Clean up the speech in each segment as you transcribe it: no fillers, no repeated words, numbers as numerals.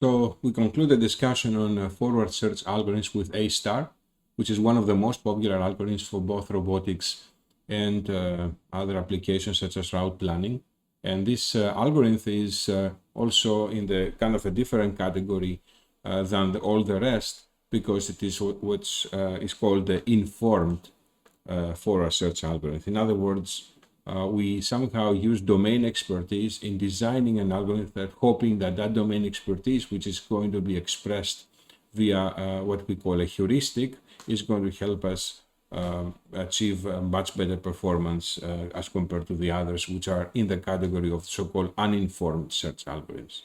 So we conclude the discussion on forward search algorithms with A*, which is one of the most popular algorithms for both robotics and other applications such as route planning. And this algorithm is also in the kind of a different category than all the rest, because it is what is called the informed forward search algorithm. In other words, we somehow use domain expertise in designing an algorithm that hoping that that domain expertise, which is going to be expressed via what we call a heuristic, is going to help us achieve much better performance as compared to the others, which are in the category of so-called uninformed search algorithms.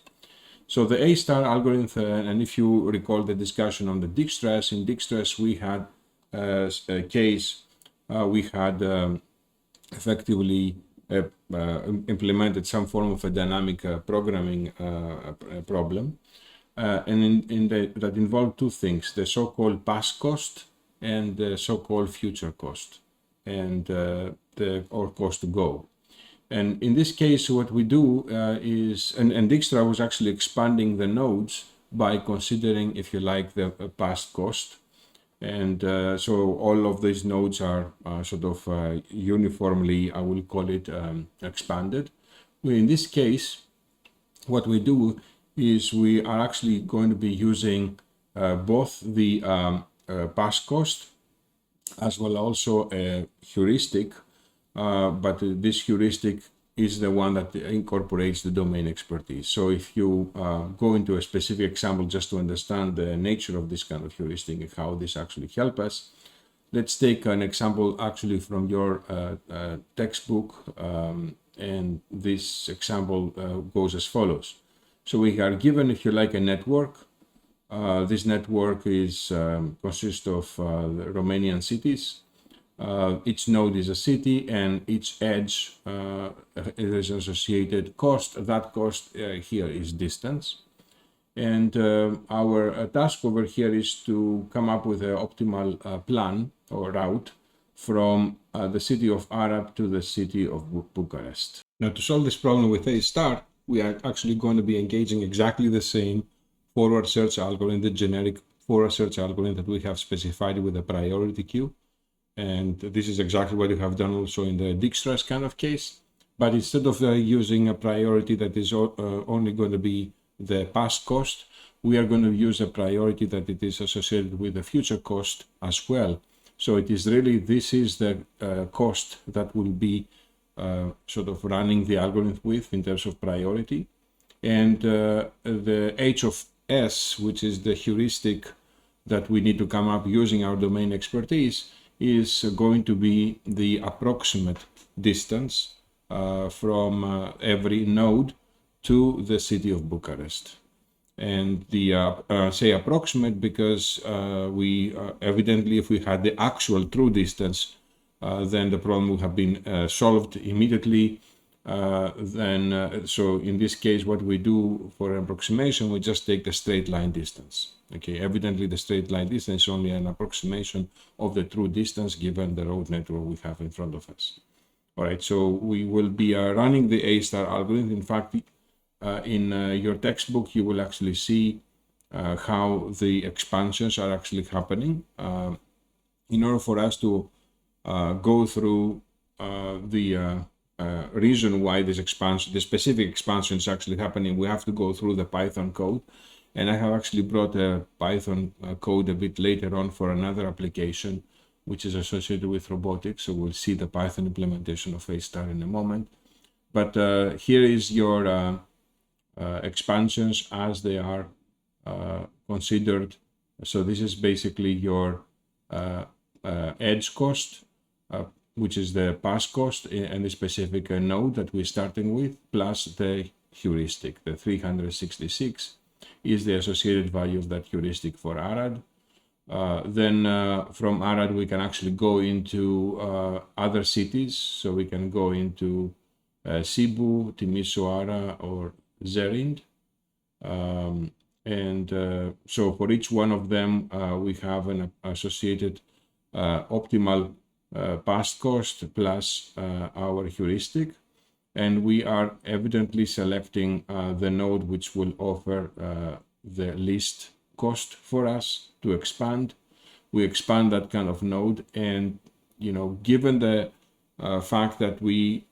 So the A* algorithm, and if you recall the discussion on the Dijkstra's, in Dijkstra's we had a case, we had effectively implemented some form of a dynamic programming problem, and that involved two things: the so-called past cost and the so-called future cost, and or cost to go. And in this case, what we do is, and Dijkstra was actually expanding the nodes by considering, if you like, the past cost. And so all of these nodes are sort of uniformly, I will call it, expanded. Well, in this case, what we do is we are actually going to be using both the past cost as well also a heuristic, but this heuristic is the one that incorporates the domain expertise. So if you go into a specific example just to understand the nature of this kind of heuristic and how this actually helps us, let's take an example actually from your textbook, and this example goes as follows. So we are given, if you like, a network. This network is consists of the Romanian cities. Each node is a city, and each edge is associated cost. That cost here is distance. And our task over here is to come up with an optimal plan or route from the city of Arad to the city of Bucharest. Now, to solve this problem with A*, we are actually going to be engaging exactly the same forward search algorithm, the generic forward search algorithm that we have specified with a priority queue. And this is exactly what you have done also in the Dijkstra's kind of case. But instead of using a priority that is only going to be the past cost, we are going to use a priority that it is associated with the future cost as well. So it is really, this is the cost that will be sort of running the algorithm with in terms of priority. And the h of s, which is the heuristic that we need to come up using our domain expertise, is going to be the approximate distance from every node to the city of Bucharest. And the say approximate because we evidently, if we had the actual true distance, then the problem would have been solved immediately. So in this case, what we do for an approximation, we just take the straight line distance. Okay, evidently the straight line distance is only an approximation of the true distance given the road network we have in front of us. All right, so we will be running the A* algorithm. In fact, in your textbook, you will actually see how the expansions are actually happening. In order for us to go through the reason why this expansion, the specific expansion is actually happening, we have to go through the Python code. And I have actually brought a Python code a bit later on for another application, which is associated with robotics. So we'll see the Python implementation of A* in a moment. But here is your expansions as they are considered. So this is basically your edge cost, which is the past cost and the specific node that we're starting with, plus the heuristic, the 366 is the associated value of that heuristic for Arad. Then from Arad, we can actually go into other cities. So we can go into Sibiu, Timisoara, or Zerind. So for each one of them, we have an associated optimal past cost plus our heuristic. And we are evidently selecting the node which will offer the least cost for us to expand. We expand that kind of node, and given the fact that we,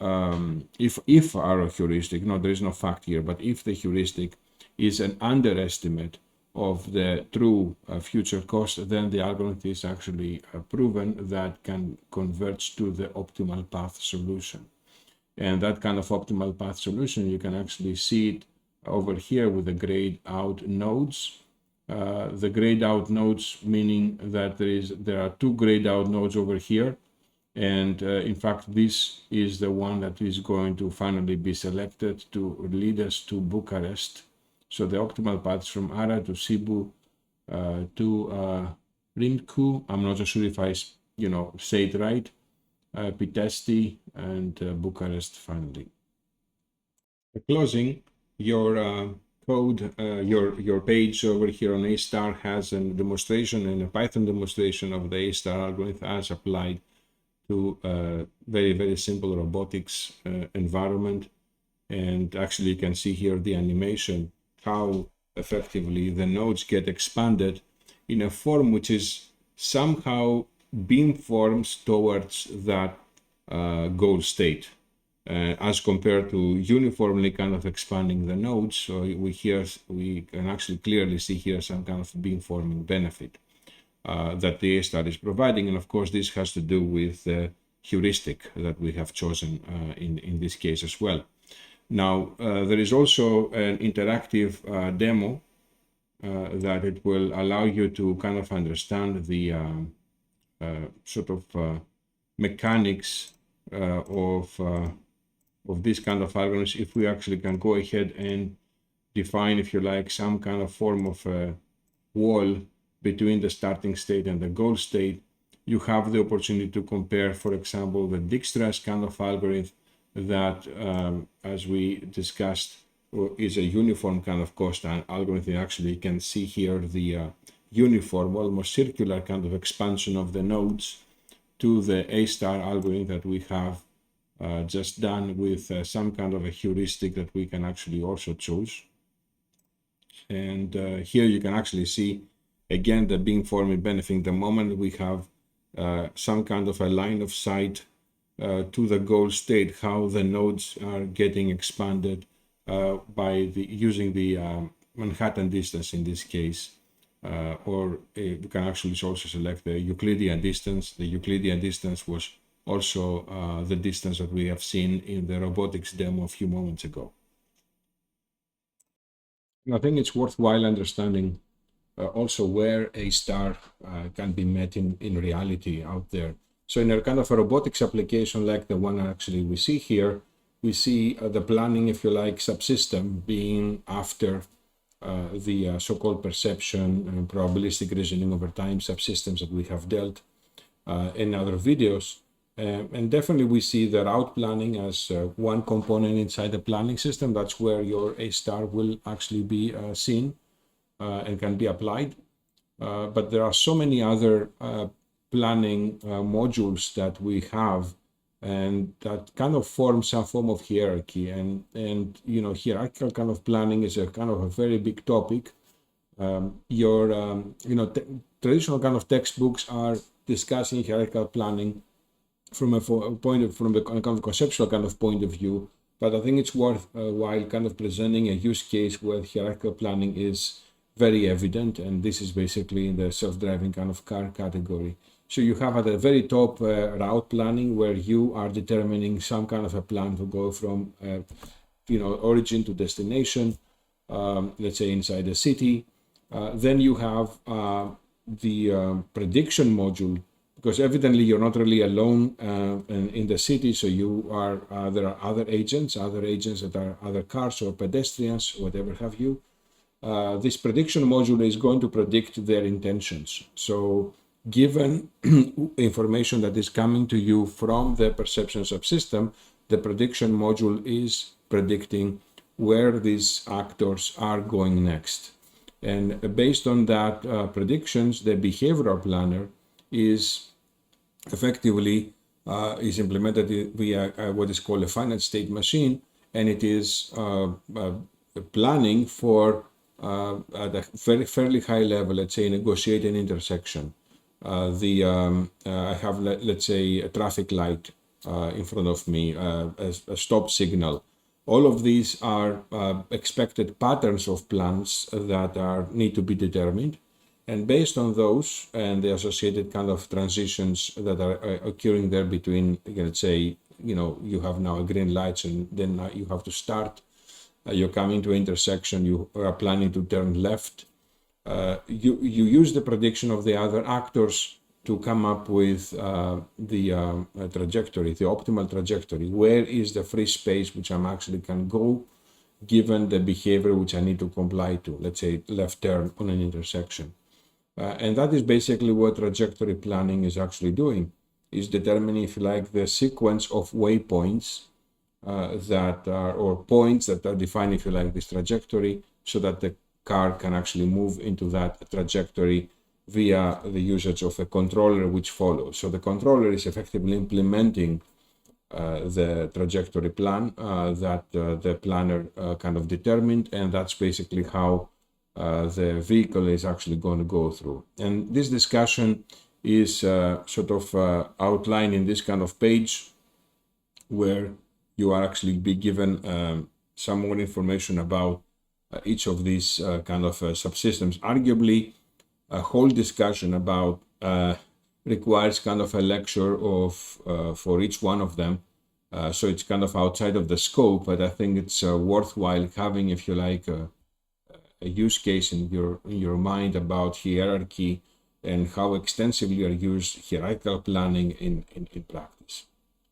if our heuristic, no, there is no fact here, but if the heuristic is an underestimate of the true future cost, then the algorithm is actually proven that can converge to the optimal path solution. And that kind of optimal path solution, you can actually see it over here with the grayed out nodes. The grayed out nodes meaning that there are two grayed out nodes over here. And in fact, this is the one that is going to finally be selected to lead us to Bucharest. So the optimal paths from Ara to Cebu to Rimcu. I'm not so sure if I say it right. Pitesti and Bucharest finally. Closing, your code, your page over here on A** has a demonstration and a Python demonstration of the A* algorithm as applied to a very, very simple robotics environment. And actually you can see here the animation, how effectively the nodes get expanded in a form which is somehow beamforms towards that goal state, as compared to uniformly kind of expanding the nodes. So we can actually clearly see here some kind of beamforming benefit that the A* is providing. And of course, this has to do with the heuristic that we have chosen in this case as well. Now, there is also an interactive demo that it will allow you to kind of understand the sort of mechanics of this kind of algorithms. If we actually can go ahead and define, if you like, some kind of form of a wall between the starting state and the goal state, you have the opportunity to compare, for example, the Dijkstra's kind of algorithm that, as we discussed, is a uniform kind of cost algorithm. Actually, you can see here the uniform, almost circular kind of expansion of the nodes to the A* algorithm that we have just done with some kind of a heuristic that we can actually also choose. And here you can actually see, again, the beamforming benefiting the moment we have some kind of a line of sight to the goal state, how the nodes are getting expanded by using the Manhattan distance in this case, or we can actually also select the Euclidean distance. The Euclidean distance was also the distance that we have seen in the robotics demo a few moments ago. And I think it's worthwhile understanding also where A* can be met in reality out there. So in a kind of a robotics application like the one actually we see here, we see the planning, if you like, subsystem being after the so-called perception and probabilistic reasoning over time subsystems that we have dealt in other videos. And definitely we see the route planning as one component inside the planning system. That's where your A* will actually be seen and can be applied. But there are so many other planning modules that we have, and that kind of form some form of hierarchy. And hierarchical kind of planning is a kind of a very big topic. Traditional kind of textbooks are discussing hierarchical planning from the kind of conceptual kind of point of view. But I think it's worthwhile kind of presenting a use case where hierarchical planning is very evident, and this is basically in the self-driving kind of car category. So you have at the very top route planning, where you are determining some kind of a plan to go from origin to destination, let's say inside the city. Then you have the prediction module, because evidently you're not really alone in the city. So there are other agents that are other cars or pedestrians, whatever have you. This prediction module is going to predict their intentions. So given information that is coming to you from the perception subsystem, the prediction module is predicting where these actors are going next. And based on that predictions, the behavioral planner is effectively is implemented via what is called a finite state machine, and it is planning for at a fairly high level, let's say, negotiate an intersection. I have, let's say, a traffic light in front of me, a stop signal. All of these are expected patterns of plans that need to be determined. And based on those and the associated kind of transitions that are occurring there between, let's say, you have now a green light and then you have to start. You're coming to an intersection, you are planning to turn left. You use the prediction of the other actors to come up with the trajectory, the optimal trajectory. Where is the free space which I'm actually can go given the behavior which I need to comply to, let's say left turn on an intersection. And that is basically what trajectory planning is actually doing, is determining, if you like, the sequence of waypoints that are, or points that are defining, if you like, this trajectory, so that the car can actually move into that trajectory via the usage of a controller which follows. So the controller is effectively implementing the trajectory plan that the planner kind of determined, and that's basically how the vehicle is actually going to go through. And this discussion is sort of outlined in this kind of page, where you are actually be given some more information about each of these kind of subsystems. Arguably, a whole discussion about requires kind of a lecture of for each one of them. So it's kind of outside of the scope, but I think it's worthwhile having, if you like, a use case in your mind about hierarchy and how extensively are used hierarchical planning in practice.